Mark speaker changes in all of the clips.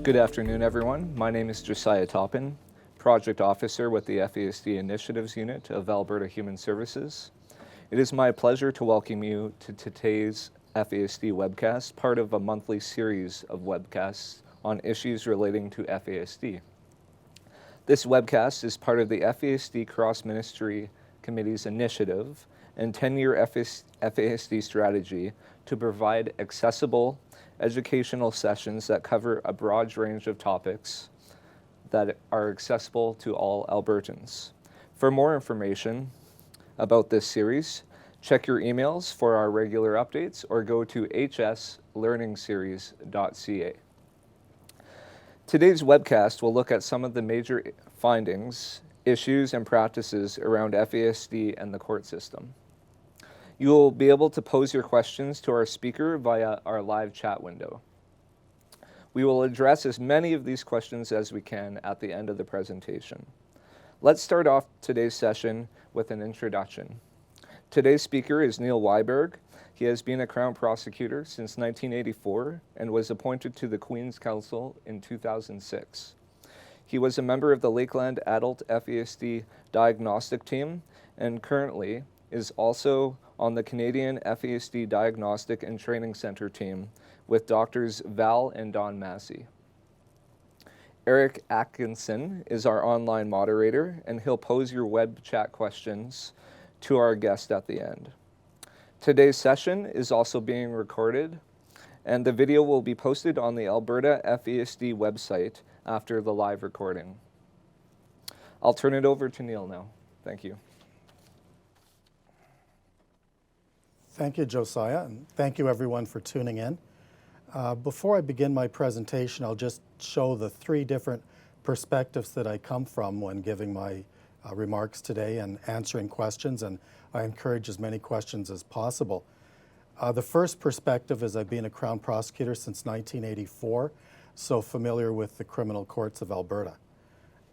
Speaker 1: Good afternoon, everyone. My name is Josiah Toppin, Project Officer with the FASD Initiatives Unit of Alberta Human Services. It is my pleasure to welcome you to today's FASD webcast, part of a monthly series of webcasts on issues relating to FASD. This webcast is part of the FASD Cross-Ministry Committee's initiative and 10-year FASD strategy to provide accessible educational sessions that cover a broad range of topics that are accessible to all Albertans. For more information about this series, check your emails for our regular updates or go to hslearningseries.ca. Today's webcast will look at some of the major findings, issues, and practices around FASD and the court system. You will be able to pose your questions to our speaker via our live chat window. We will address as many of these questions as we can at the end of the presentation. Let's start off today's session with an introduction. Today's speaker is Neil Weiberg. He has been a Crown Prosecutor since 1984 and was appointed to the Queen's Counsel in 2006. He was a member of the Lakeland Adult FASD Diagnostic Team and currently is also on the Canadian FASD Diagnostic and Training Center team with Doctors Val and Don Massey. Eric Atkinson is our online moderator, and he'll pose your web chat questions to our guest at the end. Today's session is also being recorded, and the video will be posted on the Alberta FASD website after the live recording. I'll turn it over to Neil now. Thank you.
Speaker 2: Thank you, Josiah, and thank you everyone for tuning in. Before I begin my presentation, I'll just show the three different perspectives that I come from when giving my remarks today and answering questions, and I encourage as many questions as possible. The first perspective is I've been a Crown Prosecutor since 1984, so familiar with the criminal courts of Alberta.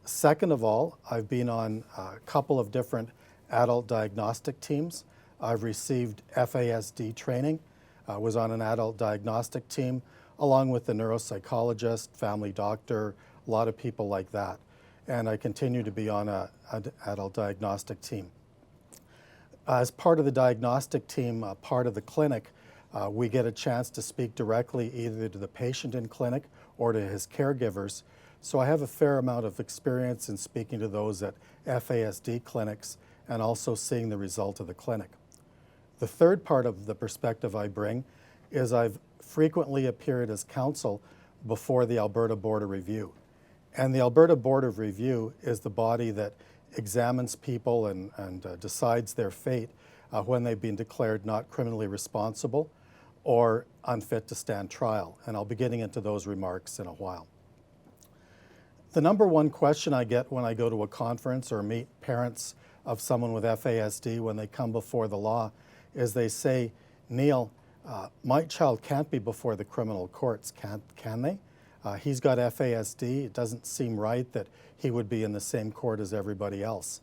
Speaker 2: Second of all, I've been on a couple of different adult diagnostic teams. I've received FASD training, was on an adult diagnostic team, along with a neuropsychologist, family doctor, a lot of people like that. And I continue to be on an adult diagnostic team. As part of the diagnostic team, part of the clinic, we get a chance to speak directly either to the patient in clinic or to his caregivers. So I have a fair amount of experience in speaking to those at FASD clinics and also seeing the result of the clinic. The third part of the perspective I bring is I've frequently appeared as counsel before the Alberta Board of Review. And the Alberta Board of Review is the body that examines people and decides their fate when they've been declared not criminally responsible or unfit to stand trial. And I'll be getting into those remarks in a while. The number one question I get when I go to a conference or meet parents of someone with FASD when they come before the law is they say, Neil, my child can't be before the criminal courts, can they? He's got FASD. It doesn't seem right that he would be in the same court as everybody else.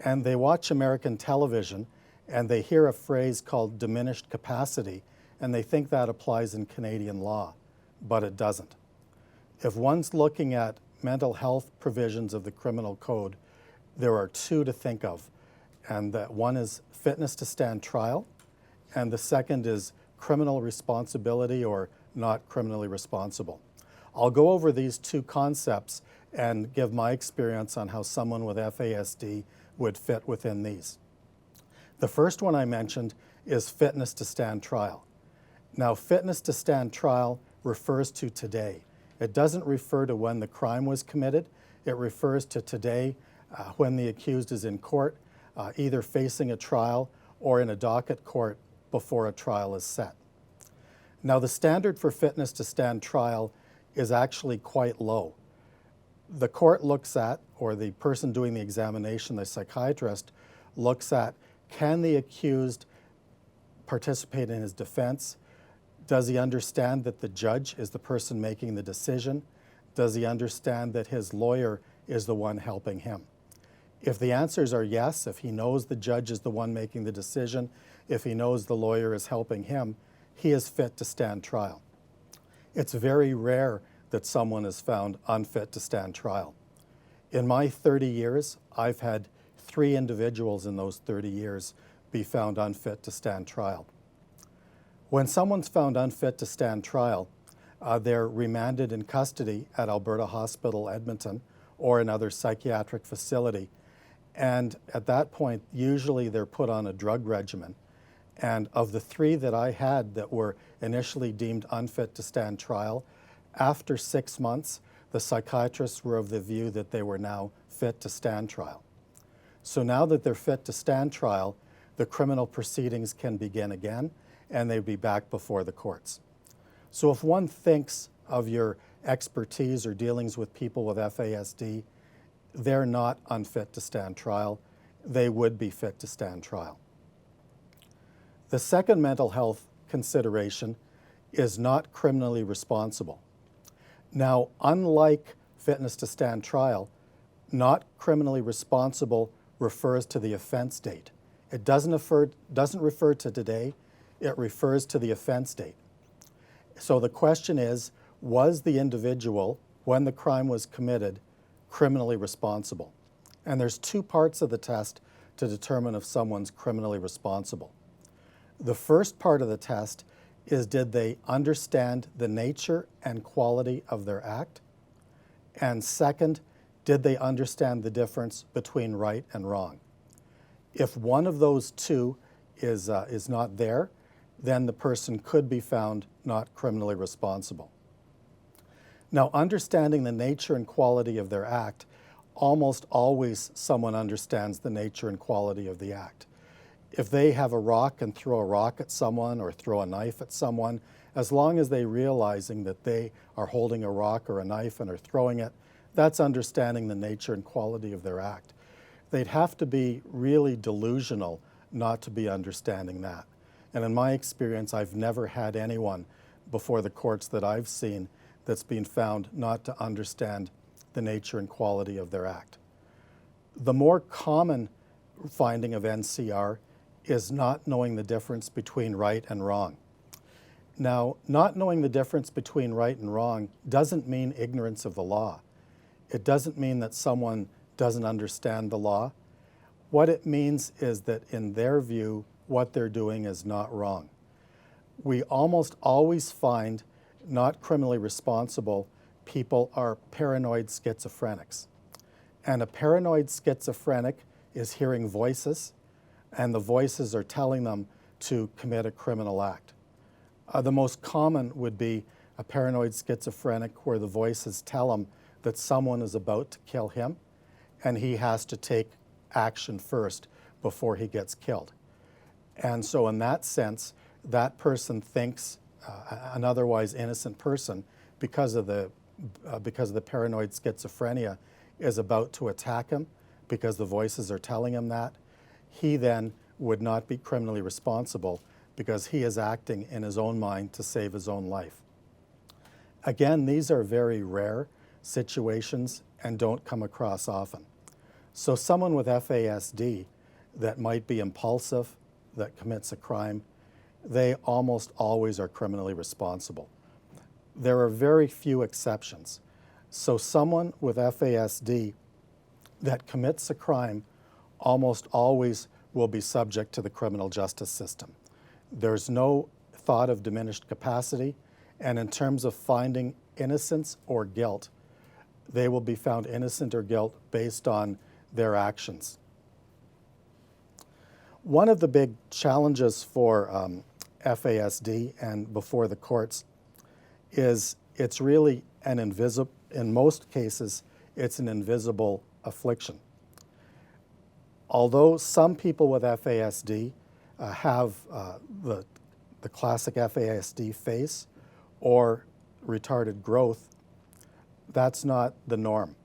Speaker 2: And they watch American television and they hear a phrase called diminished capacity and they think that applies in Canadian law, but it doesn't. If one's looking at mental health provisions of the criminal code, there are two to think of. And that one is fitness to stand trial, and the second is criminal responsibility or not criminally responsible. I'll go over these two concepts and give my experience on how someone with FASD would fit within these. The first one I mentioned is fitness to stand trial. Now, fitness to stand trial refers to today. It doesn't refer to when the crime was committed. It refers to today when the accused is in court, either facing a trial or in a docket court before a trial is set. Now, the standard for fitness to stand trial is actually quite low. The court looks at, or the person doing the examination, the psychiatrist, looks at, can the accused participate in his defense? Does he understand that the judge is the person making the decision? Does he understand that his lawyer is the one helping him? If the answers are yes, if he knows the judge is the one making the decision, if he knows the lawyer is helping him, he is fit to stand trial. It's very rare that someone is found unfit to stand trial. In my 30 years, I've had 3 individuals in those 30 years be found unfit to stand trial. When someone's found unfit to stand trial, they're remanded in custody at Alberta Hospital, Edmonton, or another psychiatric facility. And at that point, usually they're put on a drug regimen. And of the 3 that I had that were initially deemed unfit to stand trial, after 6 months, the psychiatrists were of the view that they were now fit to stand trial. So now that they're fit to stand trial, the criminal proceedings can begin again, and they'd be back before the courts. So if one thinks of your expertise or dealings with people with FASD, they're not unfit to stand trial. They would be fit to stand trial. The second mental health consideration is not criminally responsible. Now, unlike fitness to stand trial, not criminally responsible refers to the offense date. It doesn't refer to today, it refers to the offense date. So the question is, was the individual, when the crime was committed, criminally responsible? And there's 2 parts of the test to determine if someone's criminally responsible. The first part of the test is, did they understand the nature and quality of their act? And second, did they understand the difference between right and wrong? If one of those 2 is not there, then the person could be found not criminally responsible. Now, understanding the nature and quality of their act, almost always someone understands the nature and quality of the act. If they have a rock and throw a rock at someone or throw a knife at someone, as long as they're realizing that they are holding a rock or a knife and are throwing it, that's understanding the nature and quality of their act. They'd have to be really delusional not to be understanding that. And in my experience, I've never had anyone before the courts that I've seen that's been found not to understand the nature and quality of their act. The more common finding of NCR is not knowing the difference between right and wrong. Now, not knowing the difference between right and wrong doesn't mean ignorance of the law. It doesn't mean that someone doesn't understand the law. What it means is that in their view, what they're doing is not wrong. We almost always find not criminally responsible people are paranoid schizophrenics. And a paranoid schizophrenic is hearing voices, and the voices are telling them to commit a criminal act. The most common would be a paranoid schizophrenic where the voices tell him that someone is about to kill him, and he has to take action first before he gets killed. And so in that sense, that person thinks an otherwise innocent person, because of the paranoid schizophrenia, is about to attack him because the voices are telling him that. He then would not be criminally responsible because he is acting in his own mind to save his own life. Again, these are very rare situations and don't come across often. So someone with FASD that might be impulsive, that commits a crime, they almost always are criminally responsible. There are very few exceptions. So someone with FASD that commits a crime almost always will be subject to the criminal justice system. There's no thought of diminished capacity, and in terms of finding innocence or guilt, they will be found innocent or guilt based on their actions. One of the big challenges for FASD and before the courts is it's really an invisible, in most cases, it's an invisible affliction. Although some people with FASD have the classic FASD face or retarded growth, that's not the norm.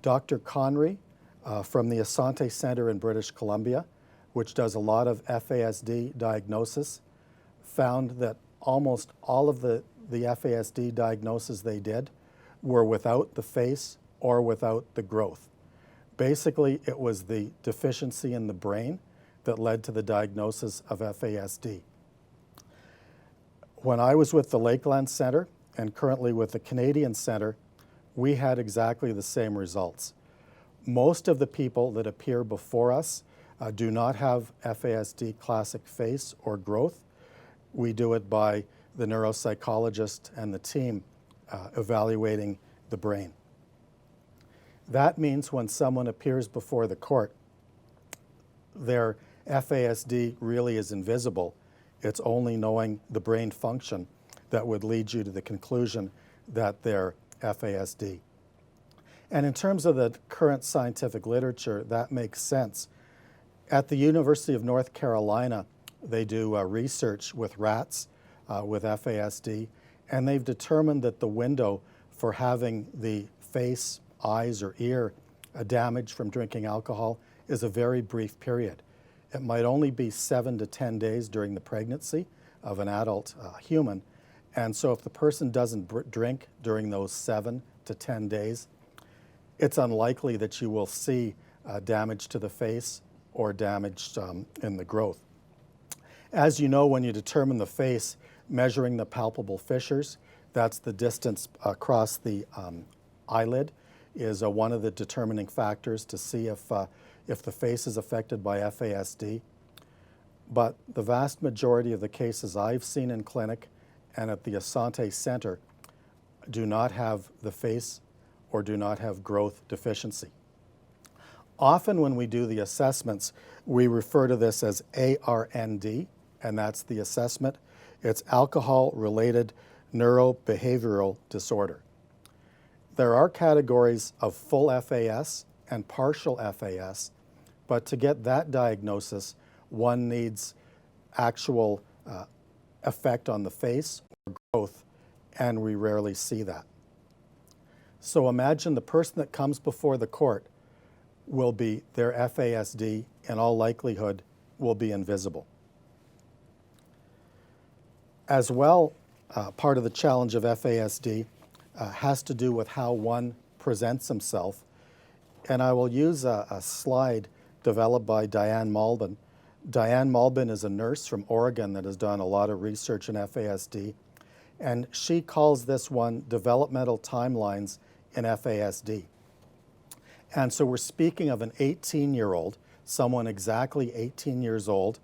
Speaker 2: Dr. Conry from the Asante Center in British Columbia, which does a lot of FASD diagnosis, found that almost all of the FASD diagnoses they did were without the face or without the growth. Basically, it was the deficiency in the brain that led to the diagnosis of FASD. When I was with the Lakeland Center and currently with the Canadian Centre, we had exactly the same results. Most of the people that appear before us do not have FASD classic face or growth. We do it by the neuropsychologist and the team evaluating the brain. That means when someone appears before the court, their FASD really is invisible. It's only knowing the brain function that would lead you to the conclusion that they're FASD. And in terms of the current scientific literature, that makes sense. At the University of North Carolina, they do research with rats with FASD, and they've determined that the window for having the face, eyes, or ear damaged from drinking alcohol is a very brief period. It might only be 7 to 10 days during the pregnancy of an adult human. And so if the person doesn't drink during those 7 to 10 days, it's unlikely that you will see damage to the face or damage in the growth. As you know, when you determine the face, measuring the palpable fissures, that's the distance across the eyelid, is one of the determining factors to see if the face is affected by FASD. But the vast majority of the cases I've seen in clinic and at the Asante Center do not have the face or do not have growth deficiency. Often when we do the assessments, we refer to this as ARND, and that's the assessment. It's alcohol-related neurobehavioral disorder. There are categories of full FAS and partial FAS, but to get that diagnosis, one needs actual effect on the face or growth, and we rarely see that. So imagine the person that comes before the court will be, their FASD in all likelihood will be invisible. As well, part of the challenge of FASD has to do with how one presents himself. And I will use a slide developed by Diane Malbin. Diane Malbin is a nurse from Oregon that has done a lot of research in FASD. And she calls this one developmental timelines in FASD. And so we're speaking of an 18-year-old, someone exactly 18 years old,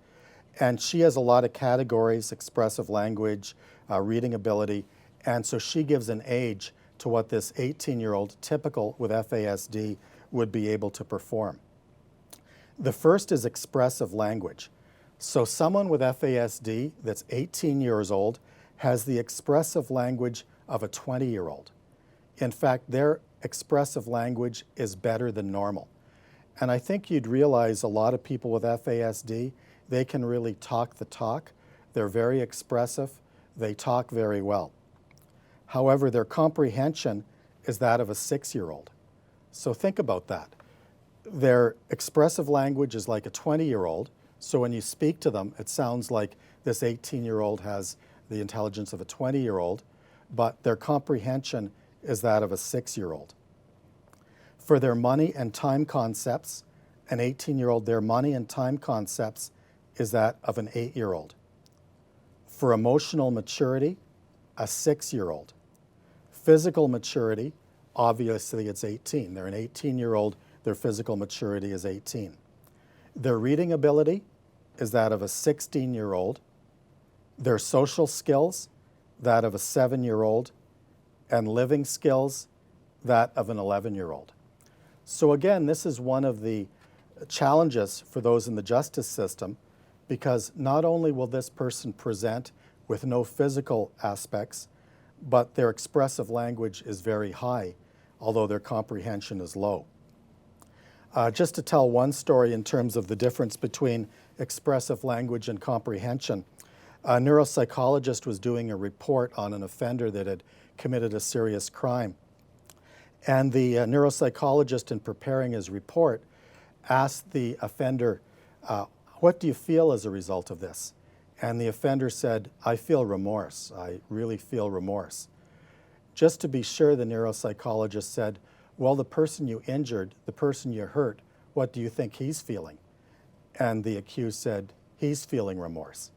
Speaker 2: and she has a lot of categories: expressive language, reading ability, and so she gives an age to what this 18-year-old, typical with FASD, would be able to perform. The first is expressive language. So someone with FASD that's 18 years old has the expressive language of a 20-year-old. In fact, their expressive language is better than normal. And I think you'd realize a lot of people with FASD, they can really talk the talk. They're very expressive. They talk very well. However, their comprehension is that of a 6-year-old. So think about that. Their expressive language is like a 20-year-old. So when you speak to them, it sounds like this 18-year-old has the intelligence of a 20-year-old, but their comprehension is that of a 6-year-old. For their money and time concepts, an 18-year-old, their money and time concepts is that of an 8-year-old. For emotional maturity, a 6-year-old. Physical maturity, obviously it's 18. They're an 18-year-old, their physical maturity is 18. Their reading ability is that of a 16-year-old. Their social skills, that of a 7-year-old. And living skills, that of an 11-year-old. So again, this is one of the challenges for those in the justice system, because not only will this person present with no physical aspects, but their expressive language is very high, although their comprehension is low. Just to tell one story in terms of the difference between expressive language and comprehension, a neuropsychologist was doing a report on an offender that had committed a serious crime. And the neuropsychologist, in preparing his report, asked the offender, what do you feel as a result of this? And the offender said, I feel remorse. I really feel remorse. Just to be sure, the neuropsychologist said, well, the person you injured, the person you hurt, what do you think he's feeling? And the accused said, he's feeling remorse.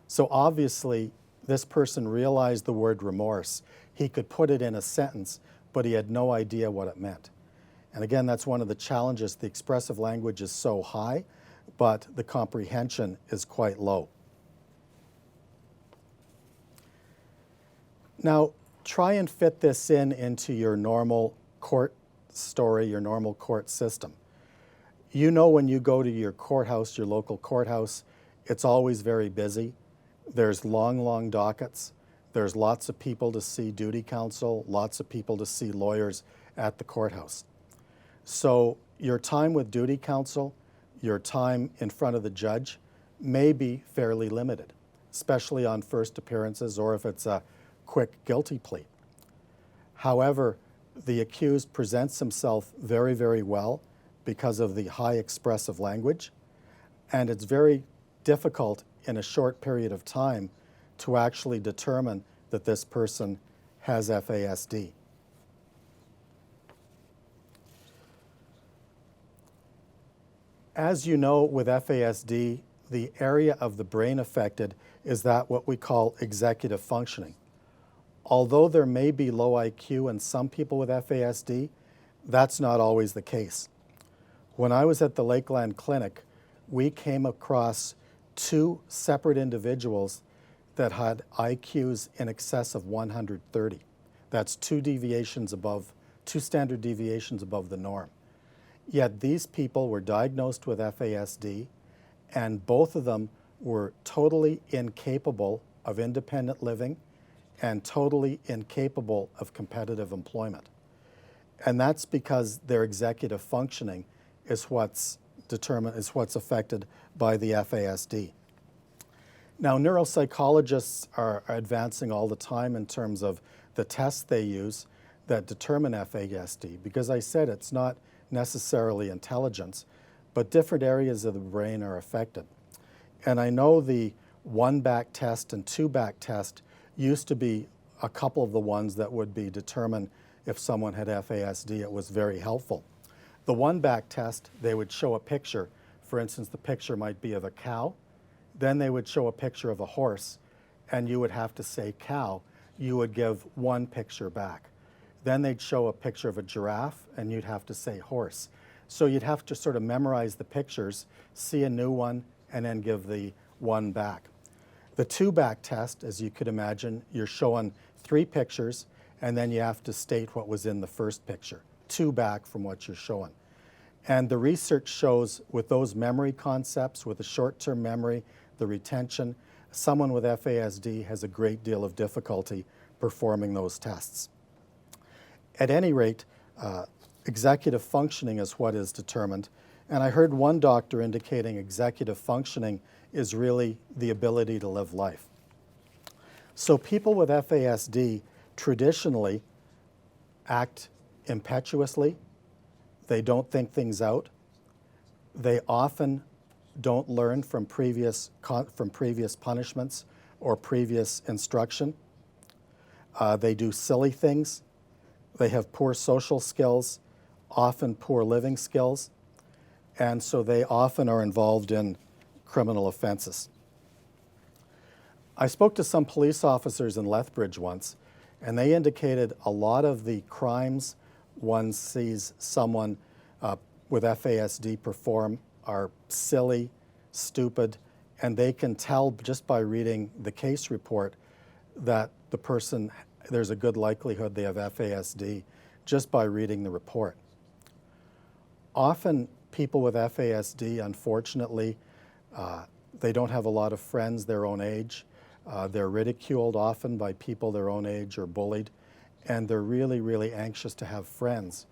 Speaker 2: So obviously, This person realized the word remorse. He could put it in a sentence, but he had no idea what it meant. And again, that's one of the challenges. The expressive language is so high, but the comprehension is quite low. Now, try and fit this into your normal court story, your normal court system. You know, when you go to your courthouse, your local courthouse, it's always very busy. There's long dockets. There's lots of people to see duty counsel, lots of people to see lawyers at the courthouse. So your time with duty counsel, your time in front of the judge may be fairly limited, especially on first appearances or if it's a quick guilty plea. However, the accused presents himself very, very well because of the high expressive language, and it's very difficult in a short period of time to actually determine that this person has FASD. As you know, with FASD, the area of the brain affected is that what we call executive functioning. Although there may be low IQ in some people with FASD, that's not always the case. When I was at the Lakeland Clinic, we came across 2 separate individuals that had IQs in excess of 130. That's 2 standard deviations above the norm. Yet these people were diagnosed with FASD, and both of them were totally incapable of independent living and totally incapable of competitive employment. And that's because their executive functioning is what's affected by the FASD. Now, neuropsychologists are advancing all the time in terms of the tests they use that determine FASD, because I said it's not necessarily intelligence, but different areas of the brain are affected. And I know the 1-back test and 2-back test used to be a couple of the ones that would be determined if someone had FASD. It was very helpful. The 1-back test, they would show a picture. For instance, the picture might be of a cow. Then they would show a picture of a horse, and you would have to say cow. You would give 1 picture back. Then they'd show a picture of a giraffe, and you'd have to say horse. So you'd have to sort of memorize the pictures, see a new one, and then give the 1 back. The 2-back test, as you could imagine, you're showing 3 pictures, and then you have to state what was in the first picture, 2 back from what you're showing. And the research shows with those memory concepts, with the short-term memory, the retention, someone with FASD has a great deal of difficulty performing those tests. At any rate, executive functioning is what is determined. And I heard one doctor indicating executive functioning is really the ability to live life. So people with FASD traditionally act impetuously. They don't think things out. They often don't learn from previous punishments or previous instruction. They do silly things. They have poor social skills, often poor living skills, and so they often are involved in criminal offenses. I spoke to some police officers in Lethbridge once, and they indicated a lot of the crimes one sees someone with FASD perform are silly, stupid, and they can tell just by reading the case report that the person, there's a good likelihood they have FASD just by reading the report. Often people with FASD, unfortunately, they don't have a lot of friends their own age. They're ridiculed often by people their own age or bullied, and they're really, really anxious to have friends.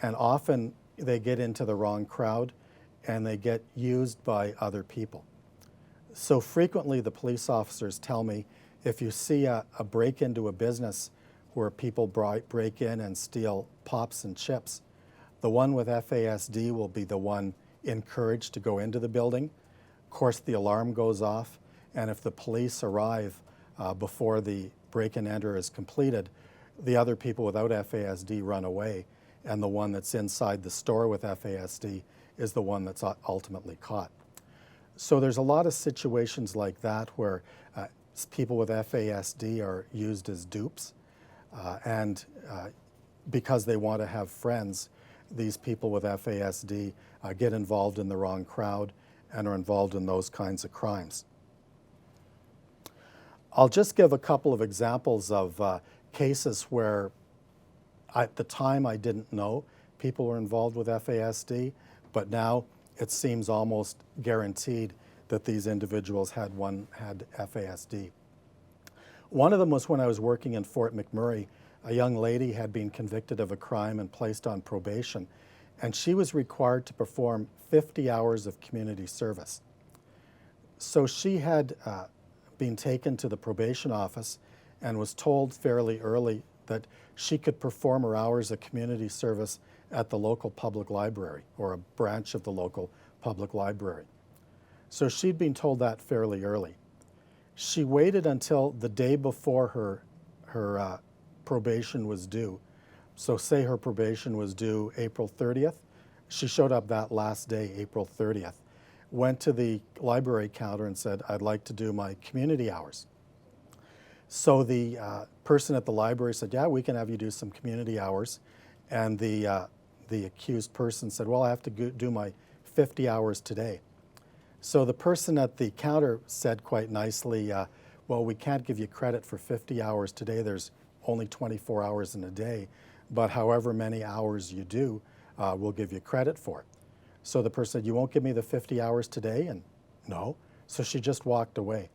Speaker 2: And often they get into the wrong crowd and they get used by other people. So frequently the police officers tell me, if you see a break into a business where people break in and steal pops and chips, the one with FASD will be the one encouraged to go into the building. Of course, the alarm goes off, and if the police arrive before the break and enter is completed, the other people without FASD run away, and the one that's inside the store with FASD is the one that's ultimately caught. So there's a lot of situations like that where People with FASD are used as dupes, and because they want to have friends, these people with FASD get involved in the wrong crowd and are involved in those kinds of crimes. I'll just give a couple of examples of cases where at the time I didn't know people were involved with FASD, but now it seems almost guaranteed that these individuals had FASD. One of them was when I was working in Fort McMurray. A young lady had been convicted of a crime and placed on probation, and she was required to perform 50 hours of community service. So she had been taken to the probation office and was told fairly early that she could perform her hours of community service at the local public library or a branch of the local public library. So she'd been told that fairly early. She waited until the day before her probation was due. So say her probation was due April 30th. She showed up that last day, April 30th, went to the library counter and said, "I'd like to do my community hours." So the person at the library said, "Yeah, we can have you do some community hours." And the accused person said, "Well, I have to do my 50 hours today." So the person at the counter said quite nicely, "Well, we can't give you credit for 50 hours today. There's only 24 hours in a day, but however many hours you do, we'll give you credit for it." So the person said, "You won't give me the 50 hours today?" And no. So she just walked away.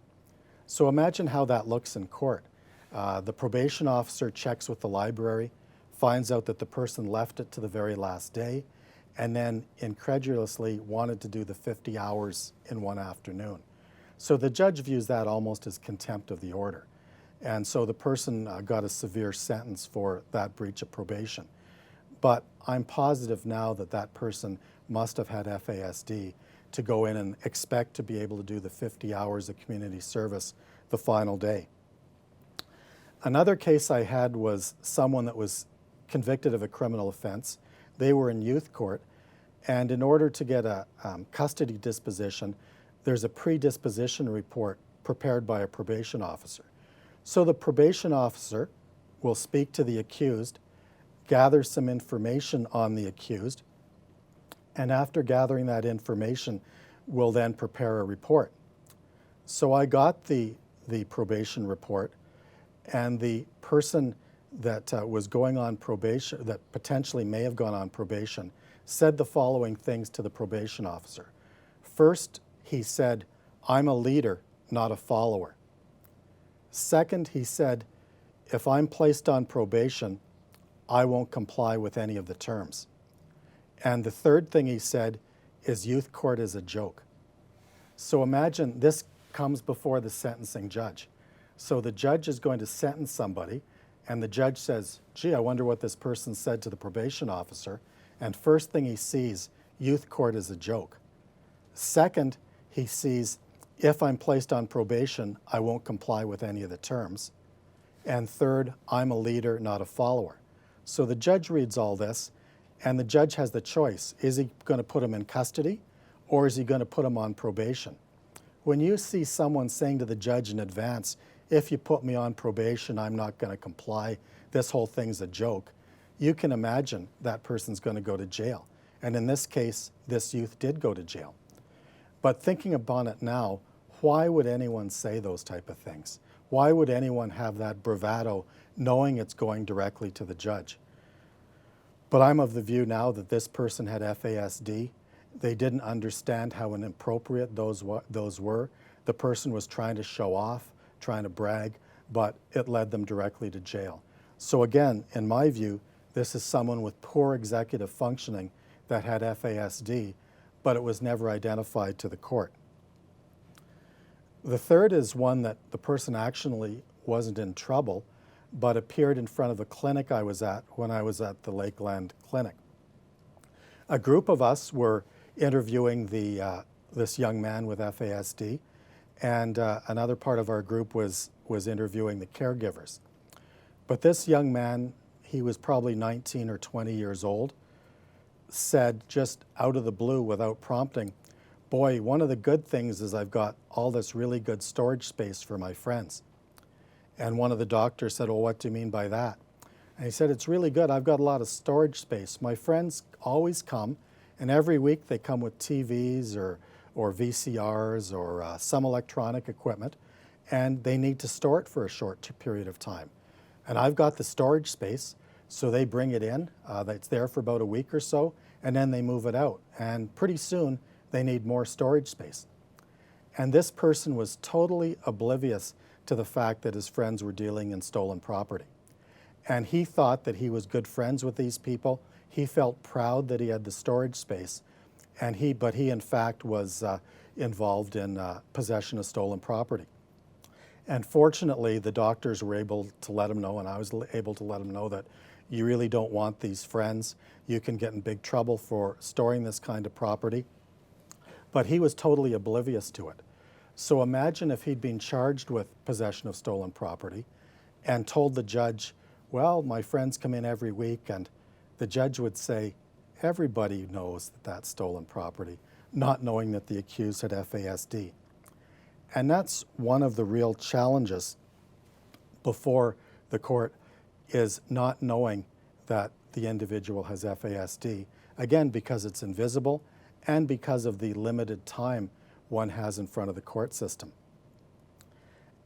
Speaker 2: So imagine how that looks in court. The probation officer checks with the library, finds out that the person left it to the very last day, and then incredulously wanted to do the 50 hours in one afternoon. So the judge views that almost as contempt of the order. And so the person got a severe sentence for that breach of probation. But I'm positive now that that person must have had FASD to go in and expect to be able to do the 50 hours of community service the final day. Another case I had was someone that was convicted of a criminal offense. They were in youth court, and in order to get a custody disposition, there's a predisposition report prepared by a probation officer. So the probation officer will speak to the accused, gather some information on the accused, and after gathering that information, will then prepare a report. So I got the probation report, and the person that was going on probation, that potentially may have gone on probation, said the following things to the probation officer. First, he said, "I'm a leader, not a follower." Second, he said, "If I'm placed on probation, I won't comply with any of the terms." And the third thing he said is, "Youth court is a joke." So imagine this comes before the sentencing judge. So the judge is going to sentence somebody, and the judge says, "Gee, I wonder what this person said to the probation officer." And first thing he sees, "Youth court is a joke." Second, he sees, "If I'm placed on probation, I won't comply with any of the terms." And third, "I'm a leader, not a follower." So the judge reads all this, and the judge has the choice. Is he going to put him in custody, or is he going to put him on probation? When you see someone saying to the judge in advance, "If you put me on probation, I'm not going to comply, this whole thing's a joke," you can imagine that person's going to go to jail. And in this case, this youth did go to jail. But thinking upon it now, why would anyone say those type of things? Why would anyone have that bravado knowing it's going directly to the judge? But I'm of the view now that this person had FASD. They didn't understand how inappropriate those were. The person was trying to show off, trying to brag, but it led them directly to jail. So again, in my view, this is someone with poor executive functioning that had FASD, but it was never identified to the court. The third is one that the person actually wasn't in trouble, but appeared in front of a clinic I was at when I was at the Lakeland Clinic. A group of us were interviewing this young man with FASD, and another part of our group was interviewing the caregivers. But this young man, he was probably 19 or 20 years old, said just out of the blue without prompting, boy, one of the good things is I've got all this really good storage space for my friends. And one of the doctors said, well, what do you mean by that? And he said, it's really good. I've got a lot of storage space. My friends always come, and every week they come with TVs or VCRs or some electronic equipment, and they need to store it for a short period of time. And I've got the storage space, so they bring it in. It's there for about a week or so, and then they move it out. And pretty soon, they need more storage space. And this person was totally oblivious to the fact that his friends were dealing in stolen property. And he thought that he was good friends with these people. He felt proud that he had the storage space, but he in fact was involved in possession of stolen property. And fortunately, the doctors were able to let him know, and I was able to let him know that you really don't want these friends. You can get in big trouble for storing this kind of property. But he was totally oblivious to it. So imagine if he'd been charged with possession of stolen property and told the judge, well, my friends come in every week, and the judge would say, everybody knows that that's stolen property, not knowing that the accused had FASD. And that's one of the real challenges before the court, is not knowing that the individual has FASD, again, because it's invisible and because of the limited time one has in front of the court system.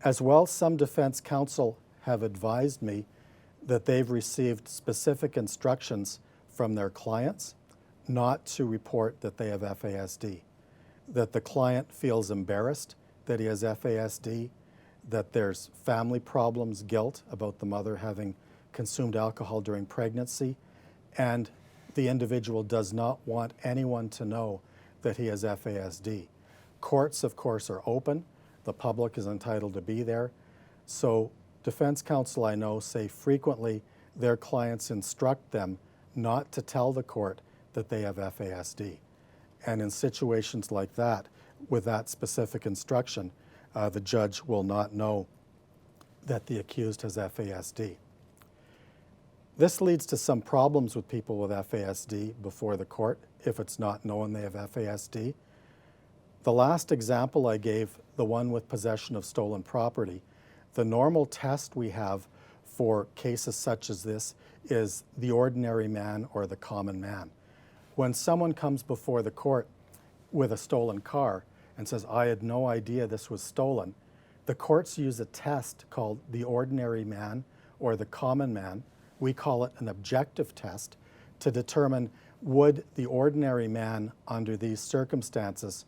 Speaker 2: As well, some defense counsel have advised me that they've received specific instructions from their clients not to report that they have FASD, that the client feels embarrassed that he has FASD, that there's family problems, guilt about the mother having consumed alcohol during pregnancy, and the individual does not want anyone to know that he has FASD. Courts, of course, are open. The public is entitled to be there. So defense counsel, I know, say frequently their clients instruct them not to tell the court that they have FASD. And in situations like that, with that specific instruction, the judge will not know that the accused has FASD. This leads to some problems with people with FASD before the court if it's not known they have FASD. The last example I gave, the one with possession of stolen property, the normal test we have for cases such as this is the ordinary man or the common man. When someone comes before the court with a stolen car and says, I had no idea this was stolen, the courts use a test called the ordinary man or the common man. We call it an objective test to determine would the ordinary man under these circumstances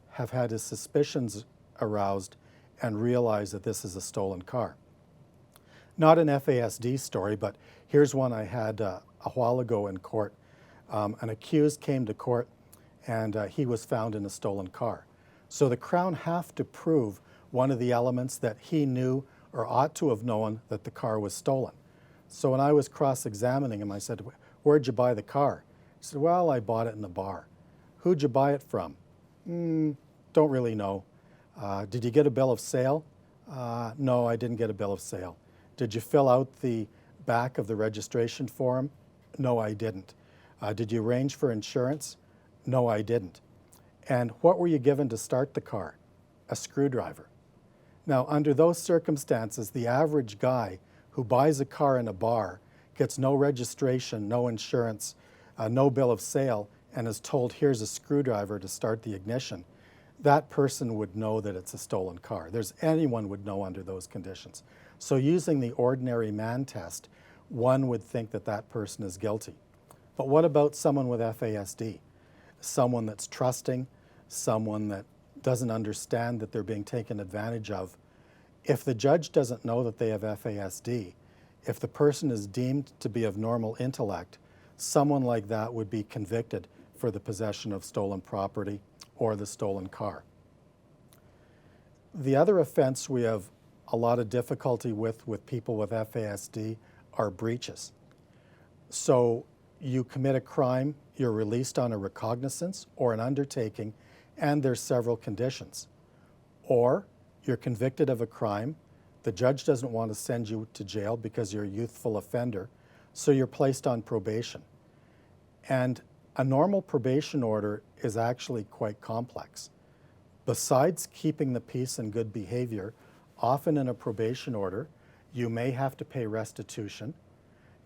Speaker 2: have had his suspicions aroused and realize that this is a stolen car. Not an FASD story, but here's one I had a while ago in court. An accused came to court and he was found in a stolen car. So the Crown have to prove one of the elements that he knew or ought to have known that the car was stolen. So when I was cross-examining him, I said, where'd you buy the car? He said, well, I bought it in a bar. Who'd you buy it from? Don't really know. Did you get a bill of sale? No, I didn't get a bill of sale. Did you fill out the back of the registration form? No, I didn't. Did you arrange for insurance? No, I didn't. And what were you given to start the car? A screwdriver. Now, under those circumstances, the average guy who buys a car in a bar, gets no registration, no insurance, no bill of sale, and is told, here's a screwdriver to start the ignition, that person would know that it's a stolen car. Anyone would know under those conditions. So using the ordinary man test, one would think that that person is guilty. But what about someone with FASD? Someone that's trusting, someone that doesn't understand that they're being taken advantage of. If the judge doesn't know that they have FASD, if the person is deemed to be of normal intellect, someone like that would be convicted for the possession of stolen property or the stolen car. The other offense we have a lot of difficulty with people with FASD are breaches. So you commit a crime, you're released on a recognizance or an undertaking, and there's several conditions. Or you're convicted of a crime, the judge doesn't want to send you to jail because you're a youthful offender, so you're placed on probation. And A normal probation order is actually quite complex. Besides keeping the peace and good behavior, often in a probation order, you may have to pay restitution,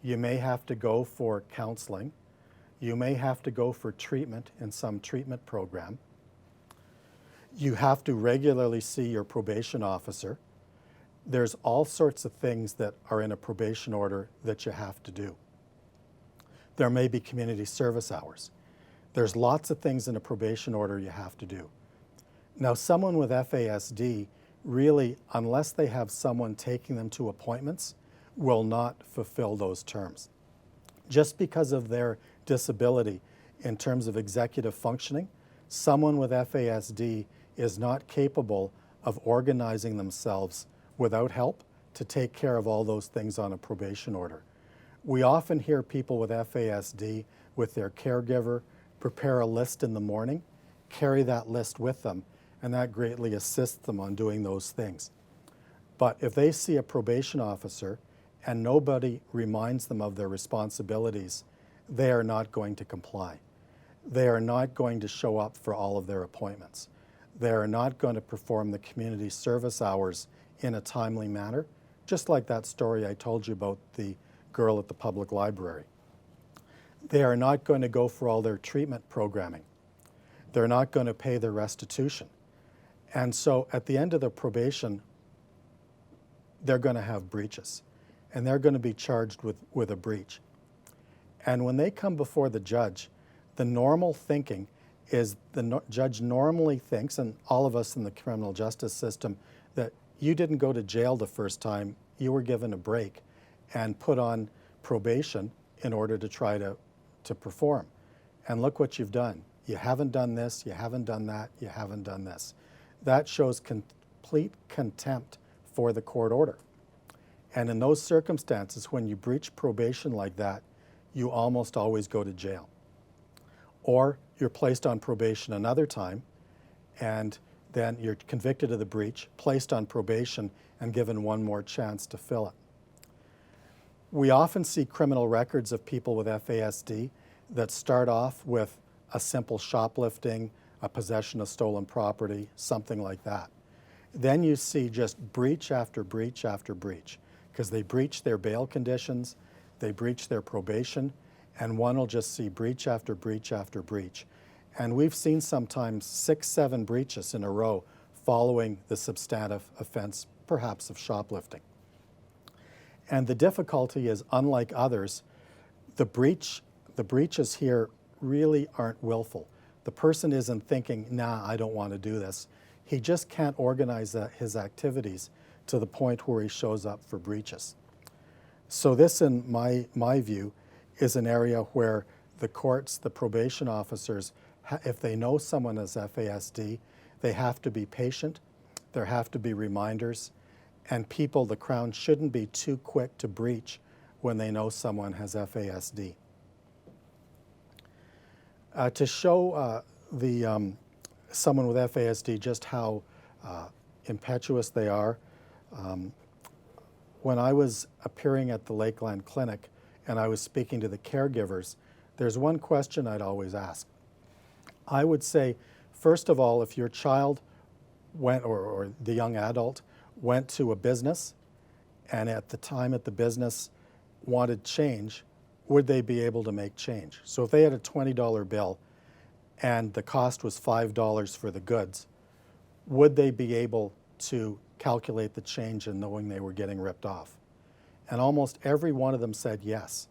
Speaker 2: you may have to go for counseling, you may have to go for treatment in some treatment program, you have to regularly see your probation officer. There's all sorts of things that are in a probation order that you have to do. There may be community service hours. There's lots of things in a probation order you have to do. Now, someone with FASD really, unless they have someone taking them to appointments, will not fulfill those terms. Just because of their disability in terms of executive functioning, someone with FASD is not capable of organizing themselves without help to take care of all those things on a probation order. We often hear people with FASD with their caregiver prepare a list in the morning, carry that list with them, and that greatly assists them on doing those things. But if they see a probation officer and nobody reminds them of their responsibilities, they are not going to comply. They are not going to show up for all of their appointments. They are not going to perform the community service hours in a timely manner, just like that story I told you about the girl at the public library. They are not going to go for all their treatment programming. They're not going to pay their restitution. And so at the end of the probation, they're going to have breaches, and they're going to be charged with a breach. And when they come before the judge, the normal thinking is the judge normally thinks, and all of us in the criminal justice system, that you didn't go to jail the first time, you were given a break and put on probation in order to try to perform. And look what you've done. You haven't done this, you haven't done that, you haven't done this. That shows complete contempt for the court order. And in those circumstances, when you breach probation like that, you almost always go to jail. Or you're placed on probation another time, and then you're convicted of the breach, placed on probation, and given one more chance to fill it. We often see criminal records of people with FASD that start off with a simple shoplifting, a possession of stolen property, something like that. Then you see just breach after breach after breach, because they breach their bail conditions, they breach their probation, and one will just see breach after breach after breach. And we've seen sometimes 6, 7 breaches in a row following the substantive offense, perhaps of shoplifting. And the difficulty is, unlike others, the breaches here really aren't willful. The person isn't thinking, nah, I don't want to do this. He just can't organize his activities to the point where he shows up for breaches. So this, in my view, is an area where the courts, the probation officers, if they know someone has FASD, they have to be patient, there have to be reminders, and people, the Crown, shouldn't be too quick to breach when they know someone has FASD. To show someone with FASD just how impetuous they are, when I was appearing at the Lakeland Clinic and I was speaking to the caregivers, there's one question I'd always ask. I would say, first of all, if your child went, or the young adult, went to a business and at the time at the business wanted change, would they be able to make change? So if they had a $20 bill and the cost was $5 for the goods, would they be able to calculate the change and knowing they were getting ripped off? And almost every one of them said yes,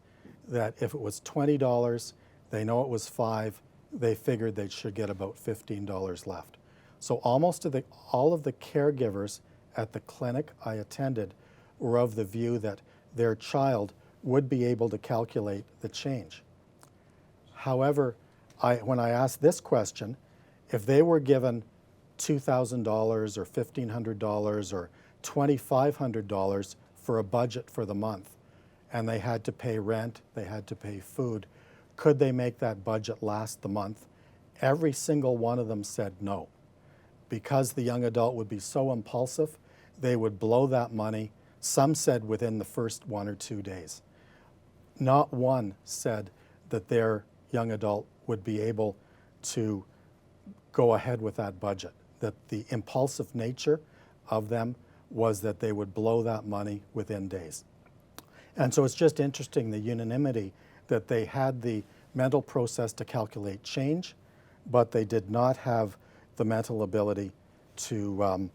Speaker 2: that if it was $20, they know it was $5, they figured they should get about $15 left. So almost all of the caregivers at the clinic I attended were of the view that their child would be able to calculate the change. However, when I asked this question, if they were given $2,000 or $1,500 or $2,500 for a budget for the month, and they had to pay rent, they had to pay food, could they make that budget last the month? Every single one of them said no. Because the young adult would be so impulsive, they would blow that money. Some said within the first 1 or 2 days. Not one said that their young adult would be able to go ahead with that budget, that the impulsive nature of them was that they would blow that money within days. And so it's just interesting, the unanimity that they had the mental process to calculate change, but they did not have the mental ability to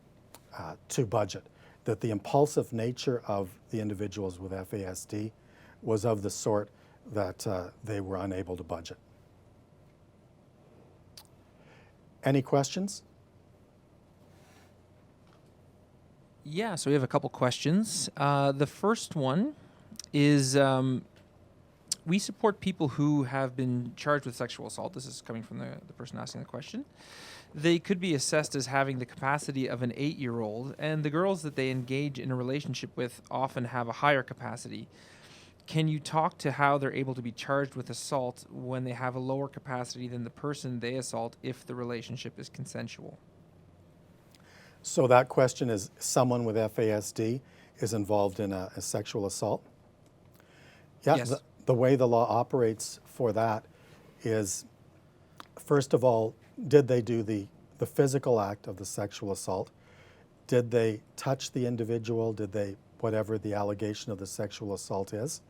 Speaker 2: budget. That the impulsive nature of the individuals with FASD was of the sort that they were unable to budget. Any questions?
Speaker 3: Yeah, so we have a couple questions. The first one is we support people who have been charged with sexual assault. This is coming from the person asking the question. They could be assessed as having the capacity of an 8-year-old, and the girls that they engage in a relationship with often have a higher capacity. Can you talk to how they're able to be charged with assault when they have a lower capacity than the person they assault if the relationship is consensual?
Speaker 2: So that question is, someone with FASD is involved in a sexual assault? Yeah,
Speaker 3: Yes.
Speaker 2: The way the law operates for that is, first of all, did they do the physical act of the sexual assault? Did they touch the individual? Did they, whatever the allegation of the sexual assault is?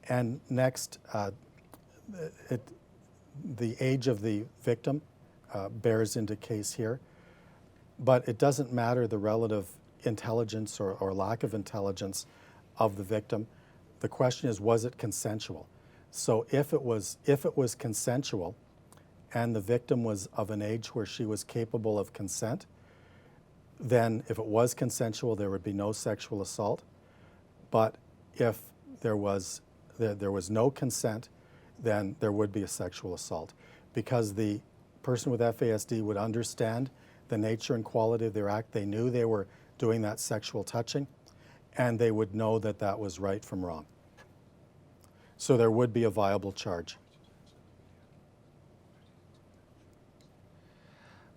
Speaker 2: And next, the age of the victim bears into case here. But it doesn't matter the relative intelligence or lack of intelligence of the victim. The question is, was it consensual? So if it was consensual and the victim was of an age where she was capable of consent, then if it was consensual, there would be no sexual assault. But if there was no consent, then there would be a sexual assault, because the person with FASD would understand the nature and quality of their act. They knew they were doing that sexual touching, and they would know that that was right from wrong. So there would be a viable charge.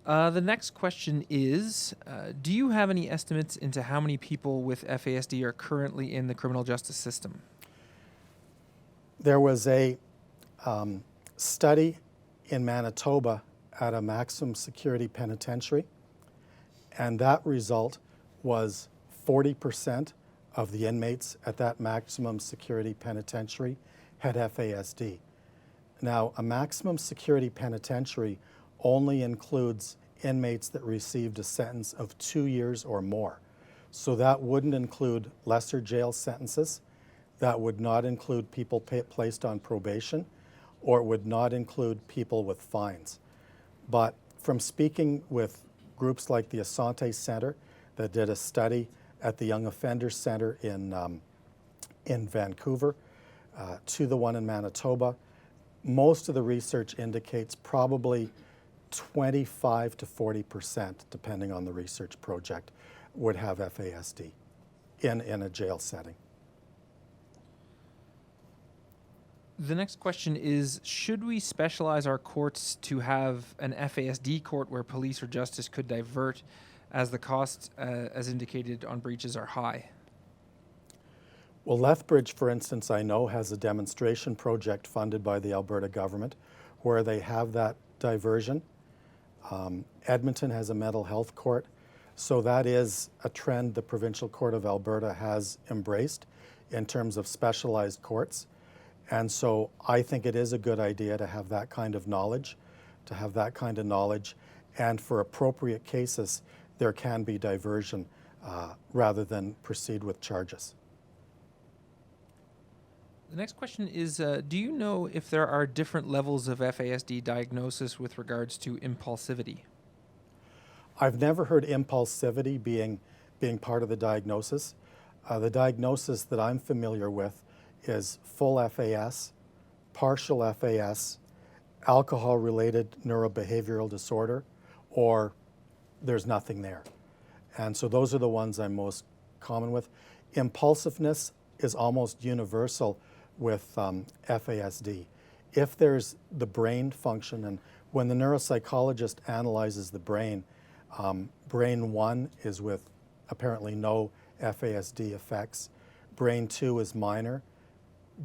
Speaker 3: The next question is, do you have any estimates into how many people with FASD are currently in the criminal justice system?
Speaker 2: There was a study in Manitoba at a maximum security penitentiary, and that result was 40% of the inmates at that maximum security penitentiary had FASD. Now, a maximum security penitentiary only includes inmates that received a sentence of 2 years or more. So that wouldn't include lesser jail sentences. That would not include people placed on probation, or it would not include people with fines. But from speaking with groups like the Asante Center that did a study at the Young Offender Center in Vancouver to the one in Manitoba, most of the research indicates probably 25 to 40%, depending on the research project, would have FASD in a jail setting.
Speaker 3: The next question is, should we specialize our courts to have an FASD court where police or justice could divert, as the costs, as indicated on breaches, are high?
Speaker 2: Well, Lethbridge, for instance, I know has a demonstration project funded by the Alberta government where they have that diversion. Edmonton has a mental health court. So that is a trend the Provincial Court of Alberta has embraced in terms of specialized courts. And so I think it is a good idea to have that kind of knowledge, and for appropriate cases, there can be diversion rather than proceed with charges.
Speaker 3: The next question is, do you know if there are different levels of FASD diagnosis with regards to impulsivity?
Speaker 2: I've never heard impulsivity being part of the diagnosis. The diagnosis that I'm familiar with is full FAS, partial FAS, alcohol-related neurobehavioral disorder, or there's nothing there. And so those are the ones I'm most common with. Impulsiveness is almost universal with FASD. If there's the brain function, and when the neuropsychologist analyzes the brain, brain 1 is with apparently no FASD effects, brain 2 is minor,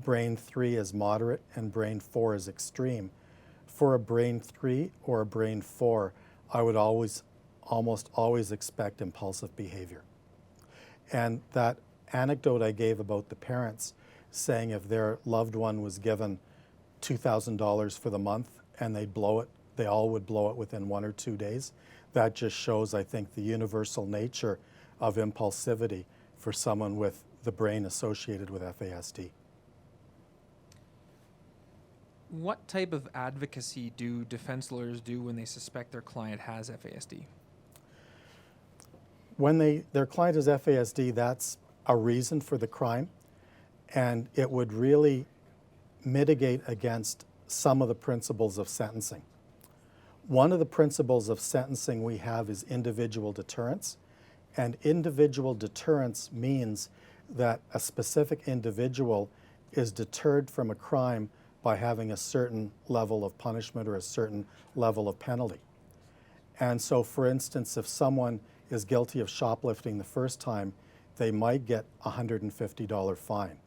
Speaker 2: brain 3 is moderate, and brain 4 is extreme. For a brain 3 or a brain 4, I would almost always expect impulsive behavior. And that anecdote I gave about the parents saying if their loved one was given $2,000 for the month and they'd blow it, they all would blow it within 1 or 2 days, that just shows, I think, the universal nature of impulsivity for someone with the brain associated with FASD.
Speaker 3: What type of advocacy do defense lawyers do when they suspect their client has FASD?
Speaker 2: When their client is FASD, that's a reason for the crime, and it would really mitigate against some of the principles of sentencing. One of the principles of sentencing we have is individual deterrence, and individual deterrence means that a specific individual is deterred from a crime by having a certain level of punishment or a certain level of penalty. And so, for instance, if someone is guilty of shoplifting the first time, they might get a $150 fine.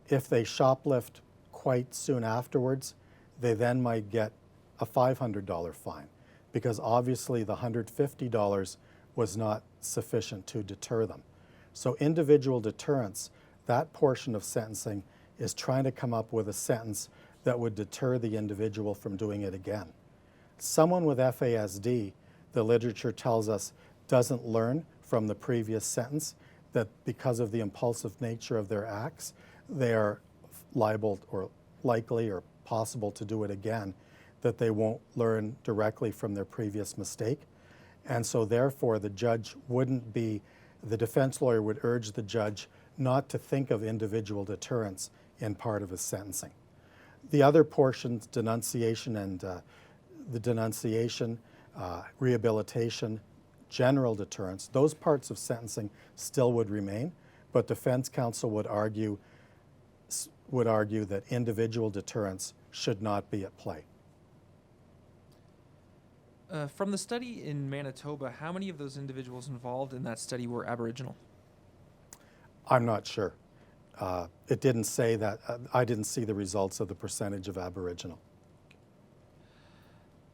Speaker 2: If they shoplift quite soon afterwards, they then might get a $500 fine, because obviously the $150 was not sufficient to deter them. So individual deterrence, that portion of sentencing, is trying to come up with a sentence that would deter the individual from doing it again. Someone with FASD, the literature tells us, doesn't learn from the previous sentence, that because of the impulsive nature of their acts, they are liable or likely or possible to do it again, that they won't learn directly from their previous mistake. And so therefore the defense lawyer would urge the judge not to think of individual deterrence in part of his sentencing. The other portions, denunciation and rehabilitation, general deterrence, those parts of sentencing still would remain, but defense counsel would argue that individual deterrence should not be at play.
Speaker 3: From the study in Manitoba, how many of those individuals involved in that study were Aboriginal?
Speaker 2: I'm not sure. It didn't say that. I didn't see the results of the percentage of Aboriginal.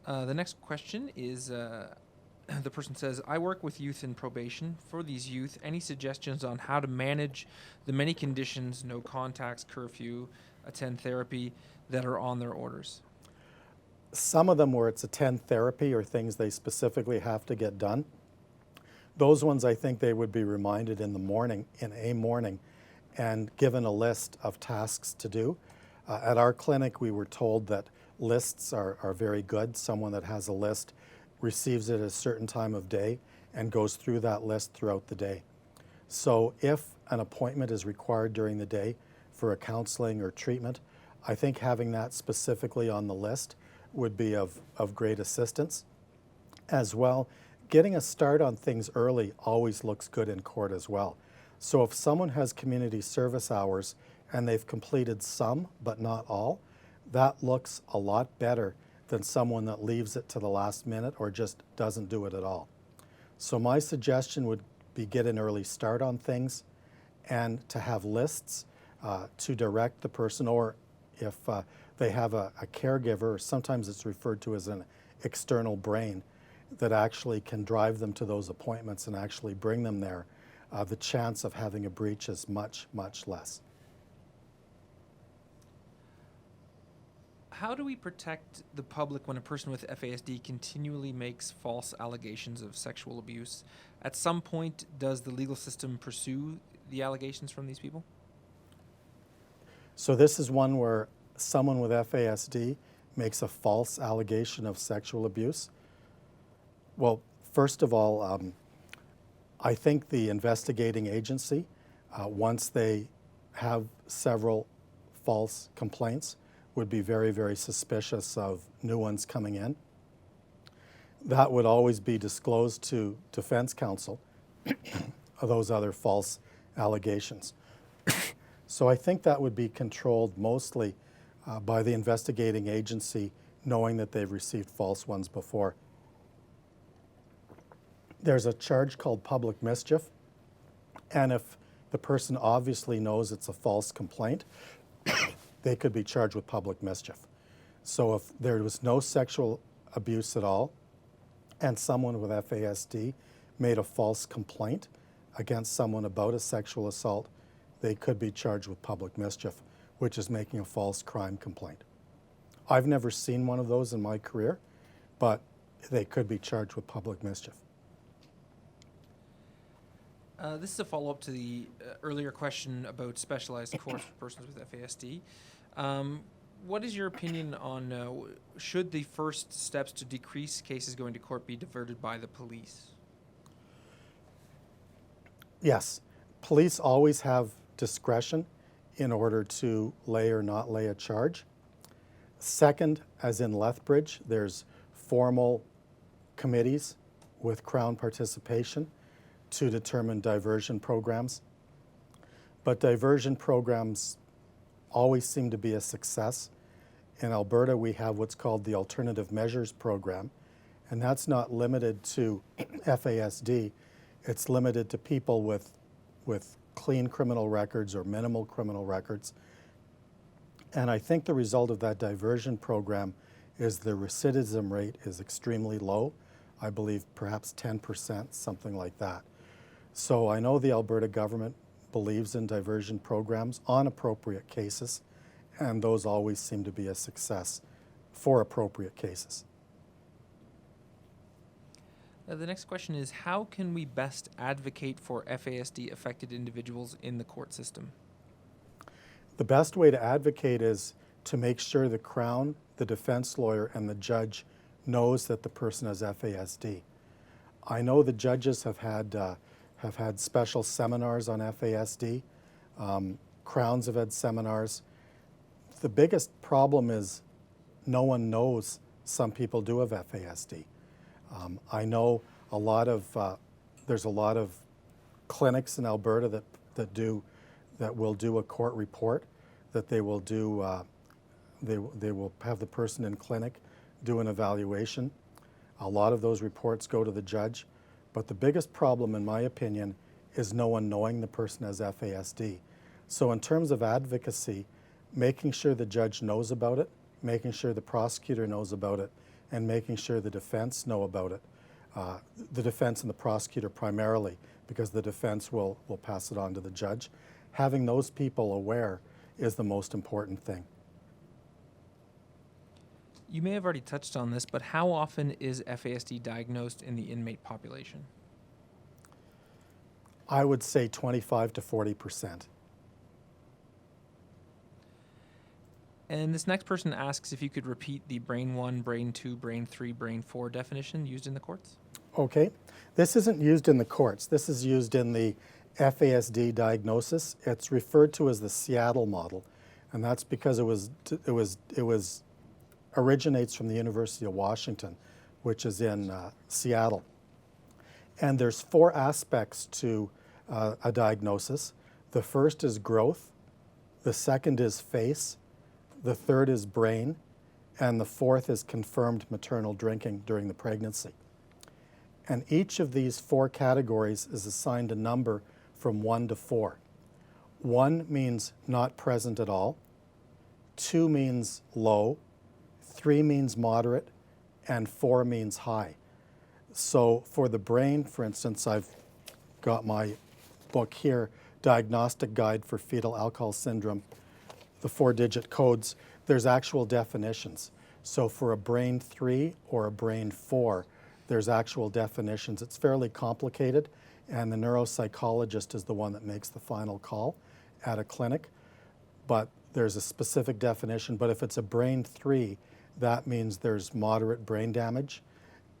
Speaker 3: The next question is, the person says, I work with youth in probation. For these youth, any suggestions on how to manage the many conditions, no contacts, curfew, attend therapy, that are on their orders?
Speaker 2: Some of them where it's attend therapy or things they specifically have to get done. Those ones, I think they would be reminded in a morning, and given a list of tasks to do. At our clinic, we were told that lists are very good. Someone that has a list receives it at a certain time of day and goes through that list throughout the day. So if an appointment is required during the day for a counseling or treatment, I think having that specifically on the list would be of great assistance. As well, getting a start on things early always looks good in court as well. So if someone has community service hours and they've completed some but not all, that looks a lot better than someone that leaves it to the last minute or just doesn't do it at all. So my suggestion would be get an early start on things and to have lists to direct the person, or if they have a caregiver, sometimes it's referred to as an external brain, that actually can drive them to those appointments and actually bring them there, the chance of having a breach is much, much less.
Speaker 3: How do we protect the public when a person with FASD continually makes false allegations of sexual abuse? At some point, does the legal system pursue the allegations from these people?
Speaker 2: So this is one where someone with FASD makes a false allegation of sexual abuse. Well, first of all, I think the investigating agency, once they have several false complaints, would be very, very suspicious of new ones coming in. That would always be disclosed to defense counsel, of those other false allegations. So I think that would be controlled mostly by the investigating agency, knowing that they've received false ones before. There's a charge called public mischief, and if the person obviously knows it's a false complaint, they could be charged with public mischief. So if there was no sexual abuse at all and someone with FASD made a false complaint against someone about a sexual assault, they could be charged with public mischief, which is making a false crime complaint. I've never seen one of those in my career, but they could be charged with public mischief.
Speaker 3: This is a follow-up to the earlier question about specialized courts for persons with FASD. What is your opinion on should the first steps to decrease cases going to court be diverted by the police?
Speaker 2: Yes, police always have discretion in order to lay or not lay a charge. Second, as in Lethbridge, there's formal committees with Crown participation to determine diversion programs. But diversion programs always seem to be a success. In Alberta, we have what's called the Alternative Measures Program, and that's not limited to FASD. It's limited to people with clean criminal records or minimal criminal records. And I think the result of that diversion program is the recidivism rate is extremely low. I believe perhaps 10%, something like that. So I know the Alberta government believes in diversion programs on appropriate cases, and those always seem to be a success for appropriate cases.
Speaker 3: The next question is, how can we best advocate for FASD affected individuals in the court system?
Speaker 2: The best way to advocate is to make sure the Crown, the defense lawyer, and the judge knows that the person has FASD. I know the judges have had special seminars on FASD. Crowns have had seminars. The biggest problem is no one knows some people do have FASD. I know there's a lot of clinics in Alberta that will do a court report, that they will do, they will have the person in clinic do an evaluation. A lot of those reports go to the judge, but the biggest problem, in my opinion, is no one knowing the person has FASD. So in terms of advocacy, making sure the judge knows about it, making sure the prosecutor knows about it, and making sure the defense know about it. The defense and the prosecutor primarily, because the defense will pass it on to the judge. Having those people aware is the most important thing.
Speaker 3: You may have already touched on this, but how often is FASD diagnosed in the inmate population?
Speaker 2: I would say 25 to 40%.
Speaker 3: And this next person asks if you could repeat the Brain 1, Brain 2, Brain 3, Brain 4 definition used in the courts.
Speaker 2: Okay. This isn't used in the courts. This is used in the FASD diagnosis. It's referred to as the Seattle model, and that's because it originates from the University of Washington, which is in Seattle. And there's 4 aspects to a diagnosis. The first is growth, the second is face, the third is brain, and the fourth is confirmed maternal drinking during the pregnancy. And each of these 4 categories is assigned a number from 1 to 4. 1 means not present at all, 2 means low, 3 means moderate, and 4 means high. So for the brain, for instance, I've got my book here, Diagnostic Guide for Fetal Alcohol Syndrome, the 4-digit codes. There's actual definitions. So for a brain 3 or a brain 4, there's actual definitions. It's fairly complicated, and the neuropsychologist is the one that makes the final call at a clinic. But there's a specific definition. But if it's a brain 3, that means there's moderate brain damage,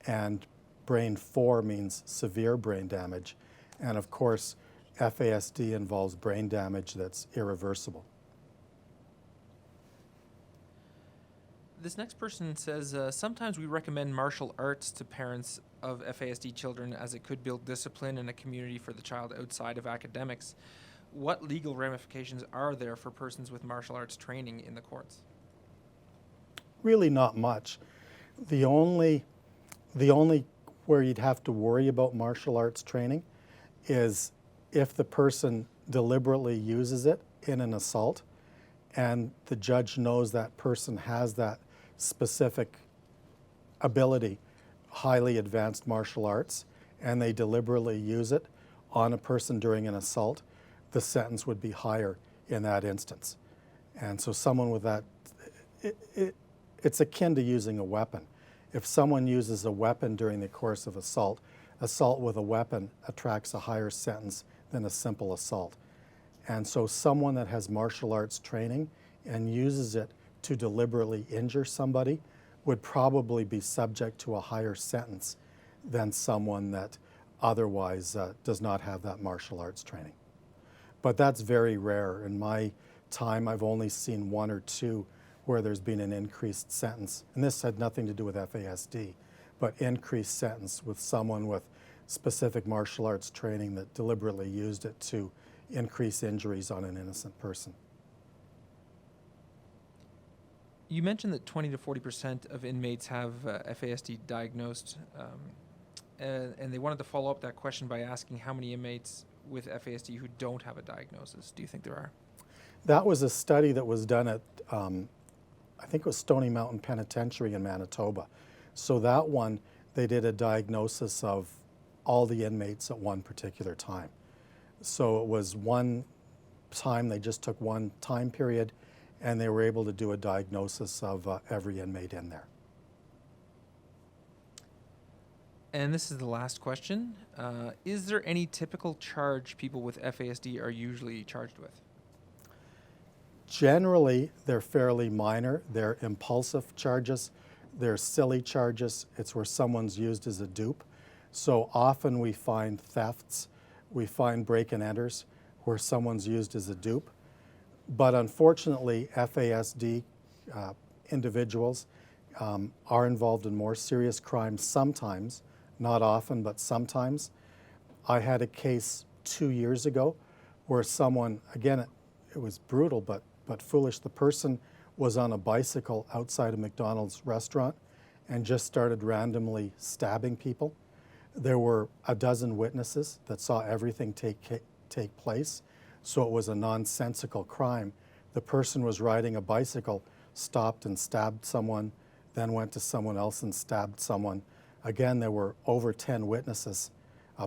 Speaker 2: and brain 4 means severe brain damage. And of course, FASD involves brain damage that's irreversible.
Speaker 3: This next person says, sometimes we recommend martial arts to parents of FASD children as it could build discipline and a community for the child outside of academics. What legal ramifications are there for persons with martial arts training in the courts?
Speaker 2: Really not much. The only where you'd have to worry about martial arts training is if the person deliberately uses it in an assault and the judge knows that person has that specific ability, highly advanced martial arts, and they deliberately use it on a person during an assault, the sentence would be higher in that instance. And so someone with that, it's akin to using a weapon. If someone uses a weapon during the course of assault with a weapon attracts a higher sentence than a simple assault. And so someone that has martial arts training and uses it to deliberately injure somebody would probably be subject to a higher sentence than someone that otherwise does not have that martial arts training. But that's very rare. In my time, I've only seen 1 or 2 where there's been an increased sentence. And this had nothing to do with FASD, but increased sentence with someone with specific martial arts training that deliberately used it to increase injuries on an innocent person.
Speaker 3: You mentioned that 20 to 40% of inmates have FASD diagnosed, and they wanted to follow up that question by asking how many inmates with FASD who don't have a diagnosis do you think there are?
Speaker 2: That was a study that was done at, I think it was Stony Mountain Penitentiary in Manitoba. So that one, they did a diagnosis of all the inmates at one particular time. So it was one time, they just took one time period, and they were able to do a diagnosis of every inmate in there.
Speaker 3: And this is the last question. Is there any typical charge people with FASD are usually charged with?
Speaker 2: Generally, they're fairly minor. They're impulsive charges. They're silly charges. It's where someone's used as a dupe. So often we find thefts, we find break and enters where someone's used as a dupe. But unfortunately, FASD individuals are involved in more serious crimes sometimes, not often, but sometimes. I had a case 2 years ago where someone, again, it was brutal but foolish. The person was on a bicycle outside a McDonald's restaurant and just started randomly stabbing people. There were a dozen witnesses that saw everything take place, so it was a nonsensical crime. The person was riding a bicycle, stopped and stabbed someone, then went to someone else and stabbed someone. Again, there were over 10 witnesses,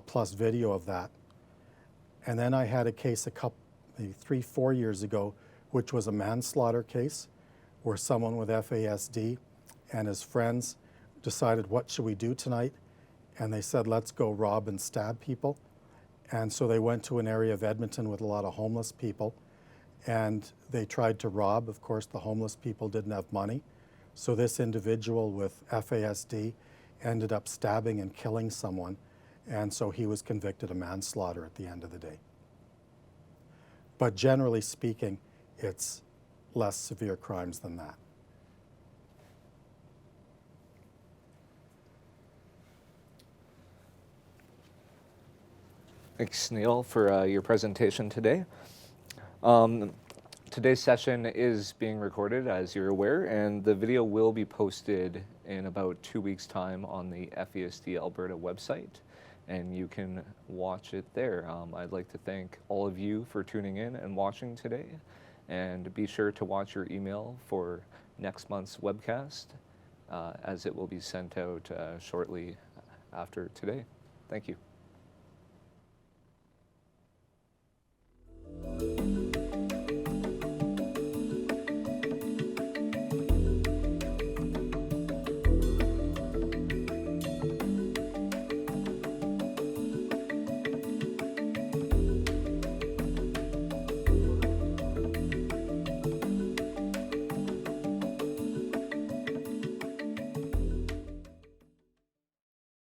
Speaker 2: plus video of that. And then I had a case maybe 3-4 years ago, which was a manslaughter case, where someone with FASD and his friends decided, what should we do tonight? And they said, let's go rob and stab people. And so they went to an area of Edmonton with a lot of homeless people, and they tried to rob. Of course, the homeless people didn't have money. So this individual with FASD ended up stabbing and killing someone, and so he was convicted of manslaughter at the end of the day. But generally speaking, it's less severe crimes than that.
Speaker 1: Thanks, Neil, for your presentation today. Today's session is being recorded, as you're aware, and the video will be posted in about 2 weeks' time on the FASD Alberta website, and you can watch it there. I'd like to thank all of you for tuning in and watching today, and be sure to watch your email for next month's webcast, as it will be sent out shortly after today. Thank you.